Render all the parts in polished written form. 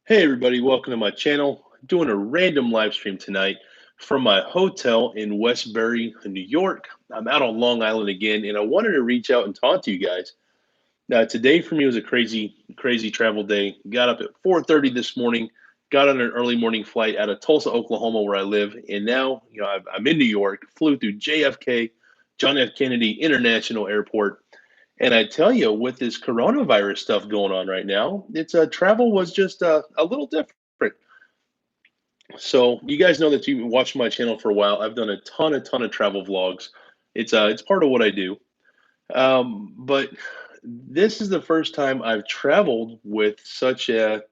Hey everybody, welcome to my channel. Doing a random live stream tonight from my hotel in Westbury, New York. I'm out on Long Island again, and I wanted to reach out and talk to you guys. Now, today for me was a crazy travel day. Got up at 4:30 this morning, got on an early morning flight out of Tulsa, Oklahoma, where I live, and now I'm in New York. Flew through JFK, John F. Kennedy International Airport, and I tell you, with this coronavirus stuff going on right now, it's travel was just a little different. So you guys know that you've watched my channel for a while. I've done a ton of travel vlogs. It's part of what I do. But this is the first time I've traveled with such an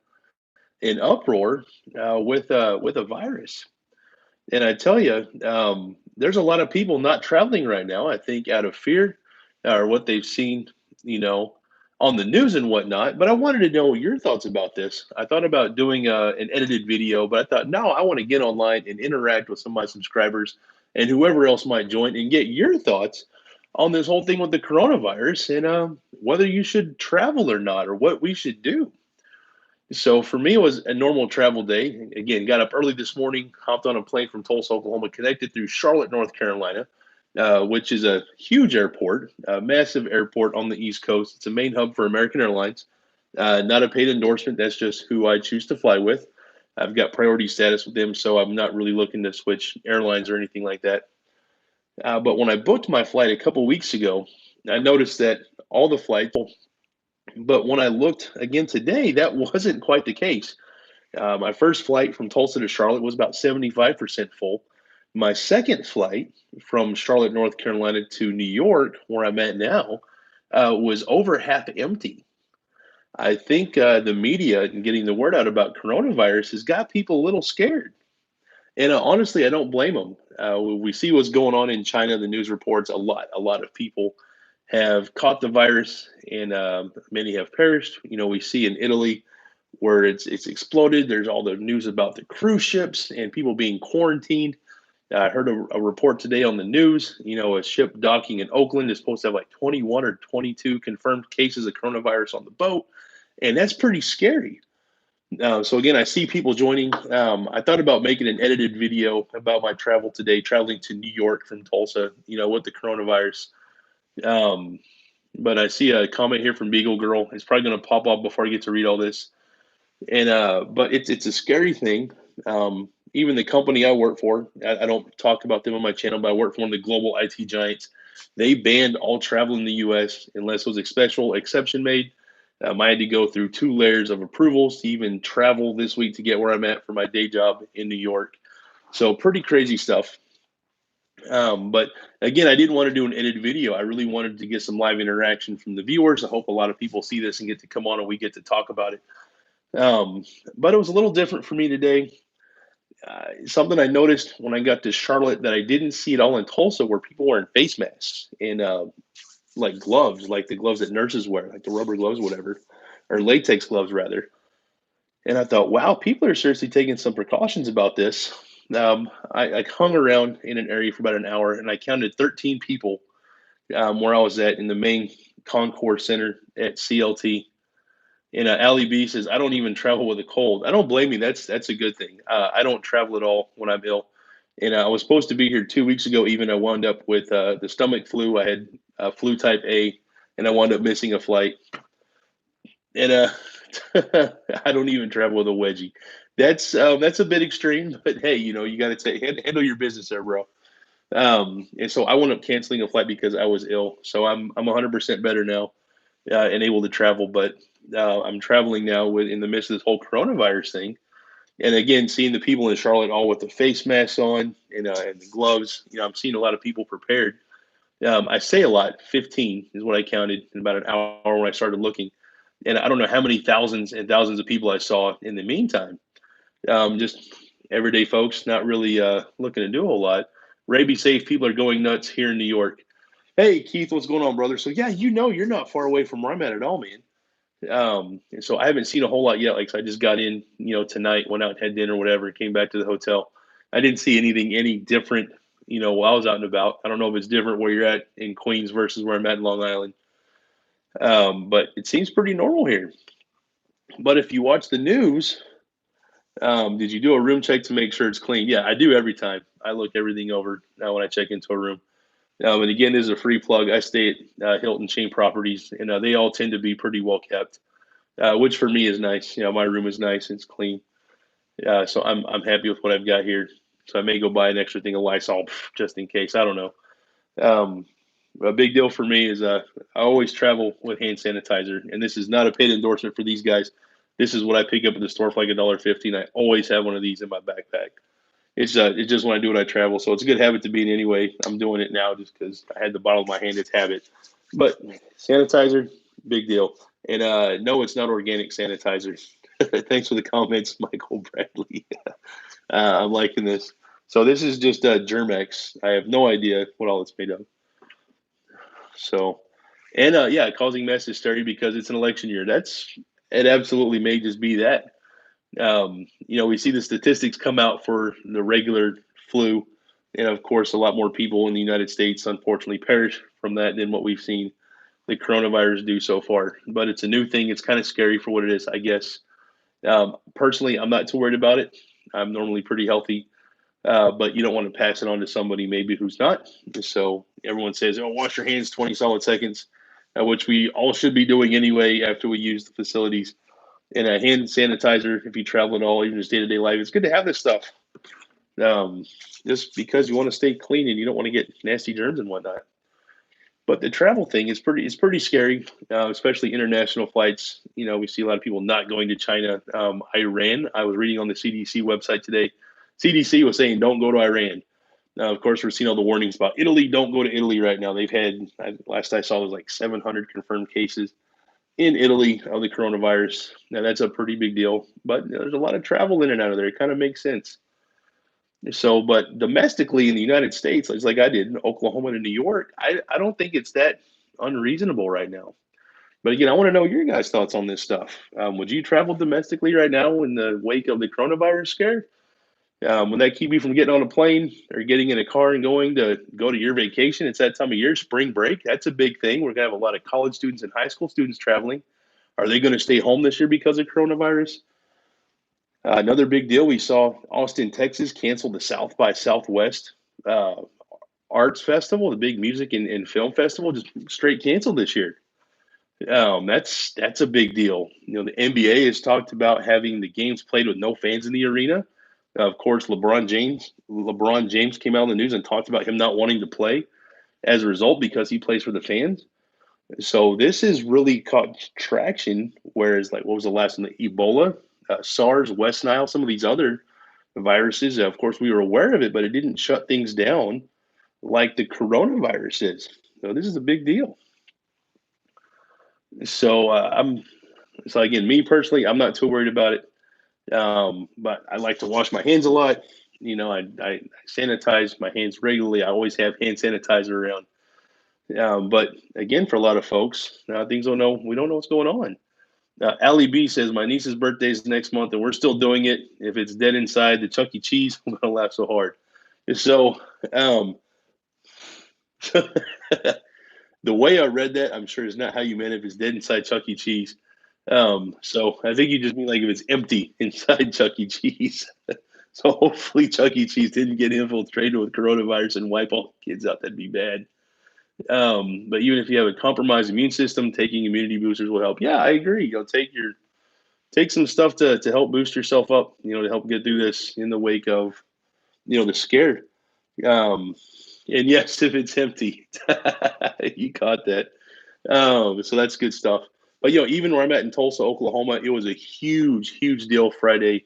uproar with a virus. And I tell you, there's a lot of people not traveling right now. I think out of fear or what they've seen, you know, on the news and whatnot. But I wanted to know your thoughts about this. I thought about doing an edited video, but I thought, no, I want to get online and interact with some of my subscribers and whoever else might join and get your thoughts on this whole thing with the coronavirus and whether you should travel or not or what we should do. So for me, it was a normal travel day. Again, got up early this morning, hopped on a plane from Tulsa, Oklahoma, connected through Charlotte, North Carolina, which is a huge airport, a massive airport on the East Coast. It's a main hub for American Airlines. Not a paid endorsement. That's just who I choose to fly with. I've got priority status with them, so I'm not really looking to switch airlines or anything like that. But when I booked my flight a couple weeks ago, I noticed that all the flights, but when I looked again today, that wasn't quite the case. My first flight from Tulsa to Charlotte was about 75% full. My second flight from Charlotte, North Carolina to New York, where I'm at now, was over half empty. I think the media and getting the word out about coronavirus has got people a little scared. And honestly, I don't blame them. We see what's going on in China. The news reports a lot of people have caught the virus, and many have perished. We see in Italy where it's exploded. There's all the news about the cruise ships and people being quarantined. I heard a report today on the news. A ship docking in Oakland is supposed to have like 21 or 22 confirmed cases of coronavirus on the boat, and that's pretty scary. So again, I see people joining. I thought about making an edited video about my travel today, traveling to New York from Tulsa. With the coronavirus. Um, but I see a comment here from Beagle Girl. It's probably going to pop up before I get to read all this. And but it's a scary thing. Even the company I work for, I don't talk about them on my channel, but I work for one of the global IT giants. They banned all travel in the U.S. unless it was a special exception made. I had to go through 2 layers of approvals to even travel this week to get where I'm at for my day job in New York. So pretty crazy stuff. But again, I didn't want to do an edited video. I really wanted to get some live interaction from the viewers. I hope a lot of people see this and get to come on and we get to talk about it. But it was a little different for me today. Something I noticed when I got to Charlotte that I didn't see at all in Tulsa were people wearing face masks and like gloves, like the gloves that nurses wear, like the rubber gloves, whatever, or latex gloves rather. And I thought, wow, people are seriously taking some precautions about this. I hung around in an area for about an hour and I counted 13 people where I was at in the main concourse center at CLT. And Ali B says, I don't even travel with a cold. I don't blame you. That's a good thing. I don't travel at all when I'm ill. And I was supposed to be here 2 weeks ago. Even I wound up with the stomach flu. I had flu type A, and I wound up missing a flight. And I don't even travel with a wedgie. That's a bit extreme, but hey, you got to handle your business there, bro. And so I wound up canceling a flight because I was ill. So I'm 100% better now and able to travel. But I'm traveling now in the midst of this whole coronavirus thing. And again, seeing the people in Charlotte all with the face masks on and the gloves, I'm seeing a lot of people prepared. I say a lot, 15 is what I counted in about an hour when I started looking. And I don't know how many thousands and thousands of people I saw in the meantime. Just everyday folks, not really looking to do a whole lot. Ray, be safe. People are going nuts here in New York. Hey, Keith, what's going on, brother? So, yeah, you're not far away from where I'm at all, man. And so I haven't seen a whole lot yet. Like, so I just got in, tonight, went out and had dinner, whatever, came back to the hotel. I didn't see anything any different, while I was out and about. I don't know if it's different where you're at in Queens versus where I'm at in Long Island. But it seems pretty normal here. But if you watch the news, Did you do a room check to make sure it's clean? Yeah, I do every time. I look everything over when I check into a room. And again, this is a free plug. I stay at Hilton chain properties, and they all tend to be pretty well kept, which for me is nice. My room is nice; it's clean. So I'm happy with what I've got here. So I may go buy an extra thing of Lysol just in case. I don't know. Um, a big deal for me is I always travel with hand sanitizer, and this is not a paid endorsement for these guys. This is what I pick up at the store for like $1.50, and I always have one of these in my backpack. It's just when I do it, I travel, so it's a good habit to be in anyway. I'm doing it now just because I had the bottle in my hand. It's habit, but sanitizer, big deal. And no, it's not organic sanitizer. Thanks for the comments, Michael Bradley. I'm liking this. So this is just Germex. I have no idea what all it's made of. So, and yeah, causing mass hysteria because it's an election year. It. Absolutely may just be that. We see the statistics come out for the regular flu, and of course, a lot more people in the United States unfortunately perish from that than what we've seen the coronavirus do so far. But it's a new thing. It's kind of scary for what it is, I guess. Personally, I'm not too worried about it. I'm normally pretty healthy, but you don't want to pass it on to somebody maybe who's not. So everyone says, "Oh, wash your hands 20 solid seconds," which we all should be doing anyway after we use the facilities. And a hand sanitizer, if you travel at all, even just day to day life, it's good to have this stuff. Um, just because you want to stay clean and you don't want to get nasty germs and whatnot. But the travel thing is pretty scary, especially international flights. We see a lot of people not going to China, Iran. I was reading on the CDC website today. CDC was saying don't go to Iran. Now, of course, we're seeing all the warnings about Italy. Don't go to Italy right now. They've had last I saw was like 700 confirmed cases in Italy of the coronavirus. Now that's a pretty big deal, but there's a lot of travel in and out of there. It kind of makes sense. So, but domestically in the United States, it's like I did in Oklahoma and New York, I don't think it's that unreasonable right now. But again, I want to know your guys' thoughts on this stuff. Would you travel domestically right now in the wake of the coronavirus scare? Would that keep you from getting on a plane or getting in a car and going to go to your vacation? It's that time of year, spring break. That's a big thing. We're going to have a lot of college students and high school students traveling. Are they going to stay home this year because of coronavirus? Another big deal, we saw Austin, Texas cancel the South by Southwest uh, Arts Festival, the big music and film festival, just straight canceled this year. That's a big deal. The NBA has talked about having the games played with no fans in the arena. Of course, LeBron James came out in the news and talked about him not wanting to play as a result because he plays for the fans. So this has really caught traction. Whereas, like, what was the last one? The Ebola, SARS, West Nile, some of these other viruses. Of course, we were aware of it, but it didn't shut things down like the coronavirus is. So this is a big deal. So so again, me personally, I'm not too worried about it. But I like to wash my hands a lot. I sanitize my hands regularly. I always have hand sanitizer around. But again, for a lot of folks, things don't know. We don't know what's going on. Allie B says my niece's birthday is next month, and we're still doing it. If it's dead inside the Chuck E. Cheese, I'm gonna laugh so hard. So, um, the way I read that, I'm sure is not how you meant it. If it's dead inside Chuck E. Cheese, so I think you just mean like if it's empty inside Chuck E. Cheese. So hopefully Chuck E. Cheese didn't get infiltrated with coronavirus and wipe all the kids out. That'd be bad. But even if you have a compromised immune system, taking immunity boosters will help. Yeah, I agree. Take some stuff to help boost yourself up. To help get through this in the wake of the scare. Um, and yes, if it's empty, you caught that. So that's good stuff. But even where I'm at in Tulsa, Oklahoma, it was a huge deal Friday.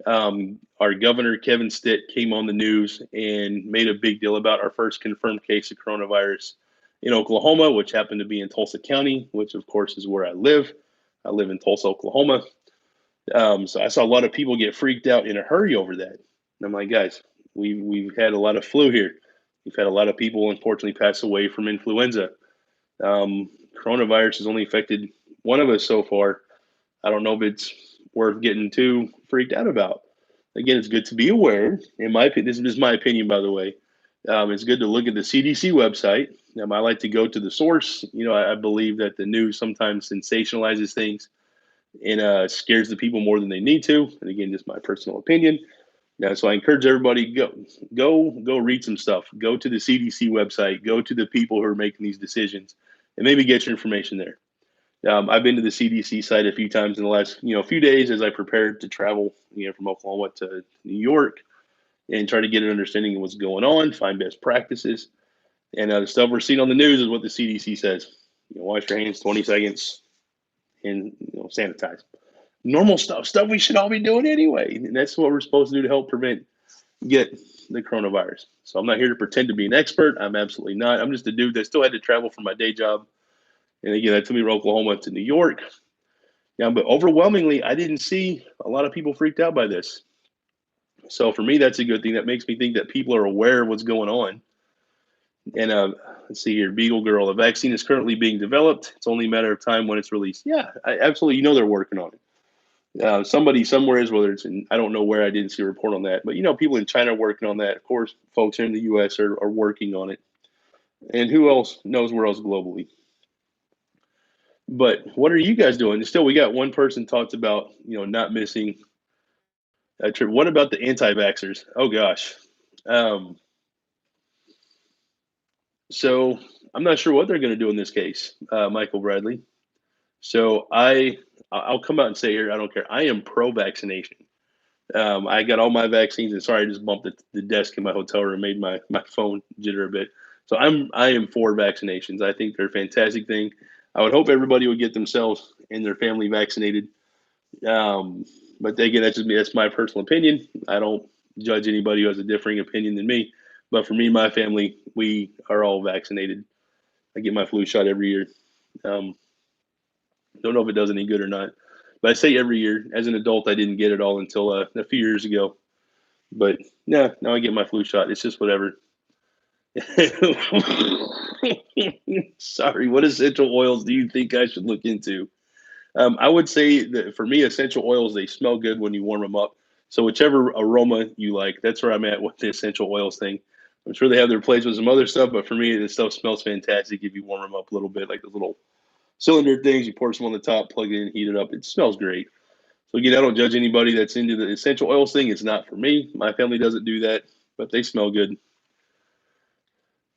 Our governor Kevin Stitt came on the news and made a big deal about our first confirmed case of coronavirus in Oklahoma, which happened to be in Tulsa County, which of course is where I live. I live in Tulsa, Oklahoma. So I saw a lot of people get freaked out in a hurry over that. And I'm like, guys, we've had a lot of flu here. We've had a lot of people unfortunately pass away from influenza. Coronavirus has only affected one of us so far. I don't know if it's worth getting too freaked out about. Again, it's good to be aware. In my opinion, this is just my opinion, by the way. It's good to look at the CDC website. I like to go to the source. I believe that the news sometimes sensationalizes things. and scares the people more than they need to. And again, just my personal opinion. Yeah, so I encourage everybody go read some stuff. Go to the CDC website. Go to the people who are making these decisions, and maybe get your information there. I've been to the CDC site a few times in the last few days as I prepared to travel from Oklahoma to New York and try to get an understanding of what's going on, find best practices, and the stuff we're seeing on the news is what the CDC says. Wash your hands 20 seconds and sanitize. Normal stuff we should all be doing anyway, and that's what we're supposed to do to help get the coronavirus. So I'm not here to pretend to be an expert. I'm absolutely not. I'm just a dude that still had to travel for my day job. And again, that took me from Oklahoma to New York. Yeah, but overwhelmingly, I didn't see a lot of people freaked out by this. So for me, that's a good thing. That makes me think that people are aware of what's going on. And let's see here, Beagle Girl. The vaccine is currently being developed. It's only a matter of time when it's released. Yeah, absolutely. They're working on it. Somebody somewhere is, whether it's in, I don't know where, I didn't see a report on that, but people in China are working on that. Of course, folks here in the US are working on it. And who else knows where else globally? But what are you guys doing? Still, we got one person talked about, not missing a trip. What about the anti-vaxxers? Oh gosh. Um, so I'm not sure what they're going to do in this case, Michael Bradley. So I'll come out and say here, I don't care. I am pro-vaccination. I got all my vaccines, and sorry, I just bumped the desk in my hotel room, made my phone jitter a bit. So I am for vaccinations. I think they're a fantastic thing. I would hope everybody would get themselves and their family vaccinated. But again, that's just me. That's my personal opinion. I don't judge anybody who has a differing opinion than me. But for me, my family, we are all vaccinated. I get my flu shot every year. Um, don't know if it does any good or not, but I say every year. As an adult, I didn't get it all until a few years ago. But yeah, now I get my flu shot. It's just whatever. Sorry, what essential oils do you think I should look into? I would say that for me, essential oils, they smell good when you warm them up. So whichever aroma you like, that's where I'm at with the essential oils thing. I'm sure they have their place with some other stuff, but for me, this stuff smells fantastic if you warm them up a little bit, like those little cylinder things. You pour some on the top, plug it in, heat it up. It smells great. So again, I don't judge anybody that's into the essential oils thing. It's not for me. My family doesn't do that, but they smell good.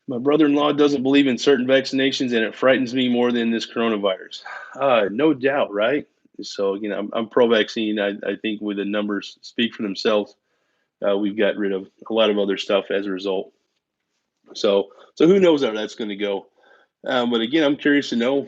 My brother-in-law doesn't believe in certain vaccinations, and it frightens me more than this coronavirus. No doubt, right? So again, I'm pro-vaccine. I think with the numbers speak for themselves. We've got rid of a lot of other stuff as a result. So who knows how that's going to go? But again, I'm curious to know,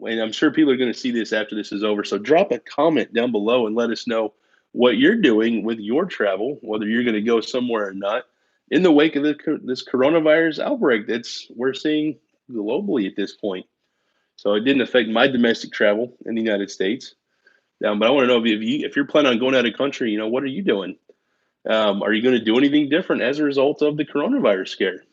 and I'm sure people are going to see this after this is over. So drop a comment down below and let us know what you're doing with your travel, whether you're going to go somewhere or not, in the wake of this coronavirus outbreak that's we're seeing globally at this point. So it didn't affect my domestic travel in the United States. But I want to know if you're planning on going out of country, what are you doing? Are you going to do anything different as a result of the coronavirus scare?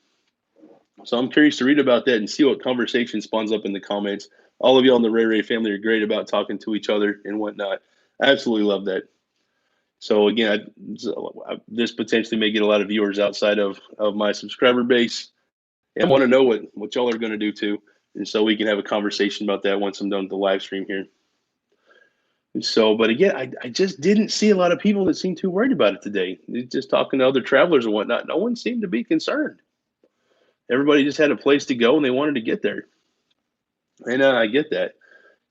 So I'm curious to read about that and see what conversation spawns up in the comments. All of you on the Ray Ray family are great about talking to each other and whatnot. I absolutely love that. So again, this potentially may get a lot of viewers outside of my subscriber base, and I want to know what y'all are going to do too, and so we can have a conversation about that once I'm done with the live stream here. And so, but again, I just didn't see a lot of people that seemed too worried about it today. Just talking to other travelers and whatnot, no one seemed to be concerned. Everybody just had a place to go and they wanted to get there. And I get that.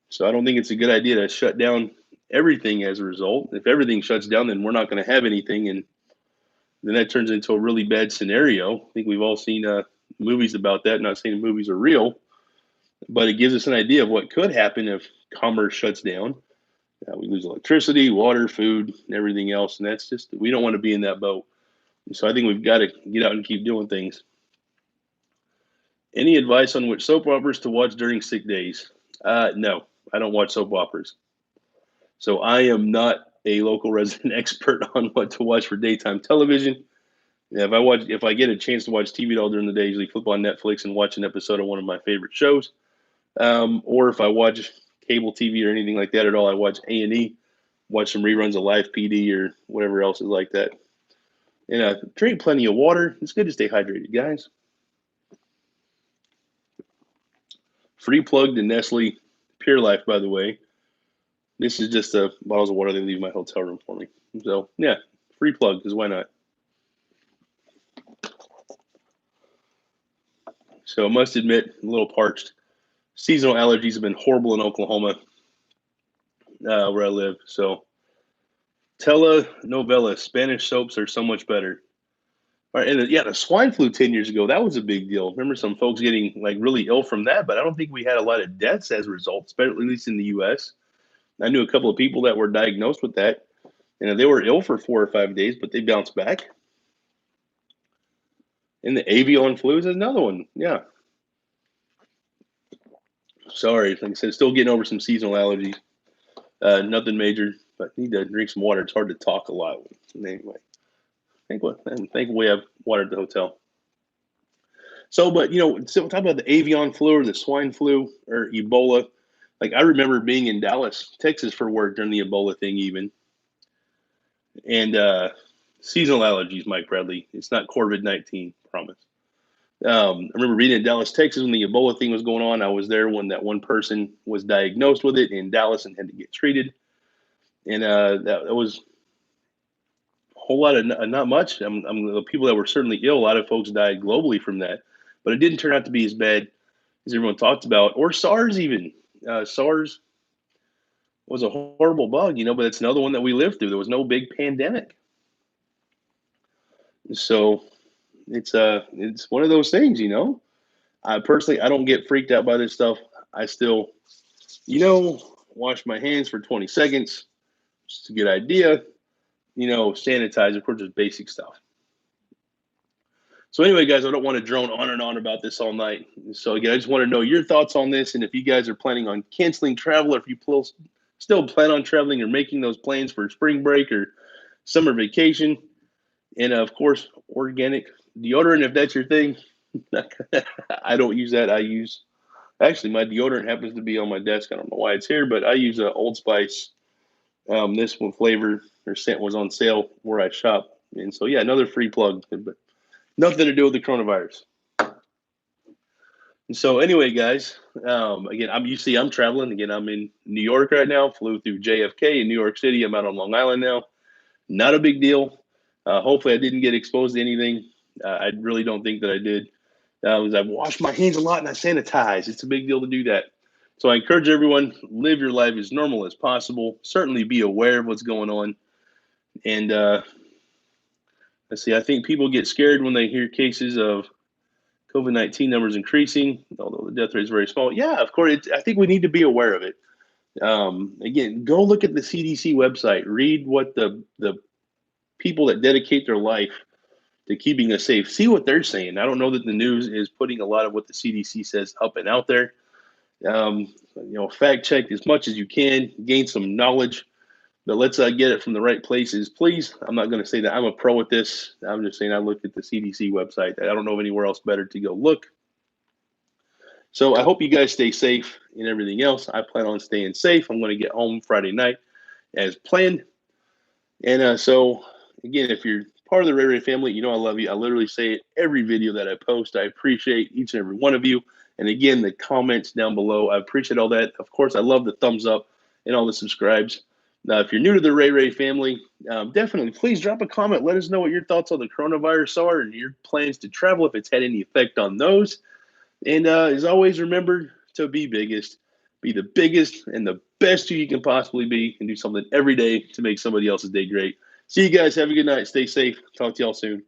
So I don't think it's a good idea to shut down everything as a result. If everything shuts down, then we're not going to have anything. And then that turns into a really bad scenario. I think we've all seen movies about that. Not saying the movies are real, but it gives us an idea of what could happen if commerce shuts down. We lose electricity, water, food, and everything else. And that's just, we don't want to be in that boat. So I think we've got to get out and keep doing things. Any advice on which soap operas to watch during sick days? No, I don't watch soap operas. So I am not a local resident expert on what to watch for daytime television. If I get a chance to watch TV all during the day, I usually flip on Netflix and watch an episode of one of my favorite shows. Or if I watch cable TV or anything like that at all, I watch A&E, watch some reruns of Live PD or whatever else is like that. And drink plenty of water. It's good to stay hydrated, guys. Free plug to Nestle Pure Life, by the way. This is just the bottles of water they leave in my hotel room for me. So yeah, free plug, because why not? So I must admit, a little parched. Seasonal allergies have been horrible in Oklahoma, where I live. So telenovela, Spanish soaps are so much better. All right, and yeah, the swine flu 10 years ago, that was a big deal. Remember some folks getting like really ill from that, but I don't think we had a lot of deaths as a result, especially at least in the U.S. I knew a couple of people that were diagnosed with that, and they were ill for 4 or 5 days, but they bounced back. And the avian flu is another one. Yeah, sorry, like I said, still getting over some seasonal allergies. Nothing major, but need to drink some water. It's hard to talk a lot. Anyway, I think we have water at the hotel. So, but so talk about the avian flu or the swine flu or Ebola. Like I remember being in Dallas, Texas for work during the Ebola thing, even, and seasonal allergies, Mike Bradley. It's not COVID-19, promise. I remember being in Dallas, Texas when the Ebola thing was going on. I was there when that one person was diagnosed with it in Dallas and had to get treated. And that was a whole lot of not much. The people that were certainly ill, a lot of folks died globally from that. But it didn't turn out to be as bad as everyone talked about, or SARS even. SARS was a horrible bug, but it's another one that we lived through. There was no big pandemic. So it's one of those things. I personally I don't get freaked out by this stuff. I still, wash my hands for 20 seconds. Just a good idea. Sanitize, of course, just basic stuff. So anyway, guys, I don't want to drone on and on about this all night. So again, I just want to know your thoughts on this, and if you guys are planning on canceling travel, or if you still plan on traveling or making those plans for spring break or summer vacation, and of course, organic deodorant if that's your thing. I don't use that. I use actually my deodorant happens to be on my desk. I don't know why it's here, but I use a Old Spice. This one flavor or scent was on sale where I shop, and so yeah, another free plug, but nothing to do with the coronavirus. And so anyway, guys, again, I'm traveling again. I'm in New York right now. Flew through JFK in New York City. I'm out on Long Island now. Not a big deal. Hopefully, I didn't get exposed to anything. I really don't think that I did. I wash my hands a lot and I sanitize. It's a big deal to do that. So I encourage everyone, live your life as normal as possible. Certainly be aware of what's going on. And let's see, I think people get scared when they hear cases of COVID-19 numbers increasing, although the death rate is very small. Yeah, of course. I think we need to be aware of it. Again, go look at the CDC website. Read what the people that dedicate their life to keeping us safe. See what they're saying. I don't know that the news is putting a lot of what the CDC says up and out there. Fact check as much as you can. Gain some knowledge. But let's get it from the right places, please. I'm not going to say that I'm a pro at this. I'm just saying I looked at the CDC website. I don't know of anywhere else better to go look. So I hope you guys stay safe and everything else. I plan on staying safe. I'm going to get home Friday night as planned. And so, again, if you're part of the Ray Ray family, I love you. I literally say it every video that I post. I appreciate each and every one of you. And again, the comments down below, I appreciate all that. Of course, I love the thumbs up and all the subscribes. Now, if you're new to the Ray Ray family, definitely please drop a comment. Let us know what your thoughts on the coronavirus are and your plans to travel, if it's had any effect on those. And as always, remember to be biggest. Be the biggest and the best you can possibly be, and do something every day to make somebody else's day great. See you guys. Have a good night. Stay safe. Talk to y'all soon.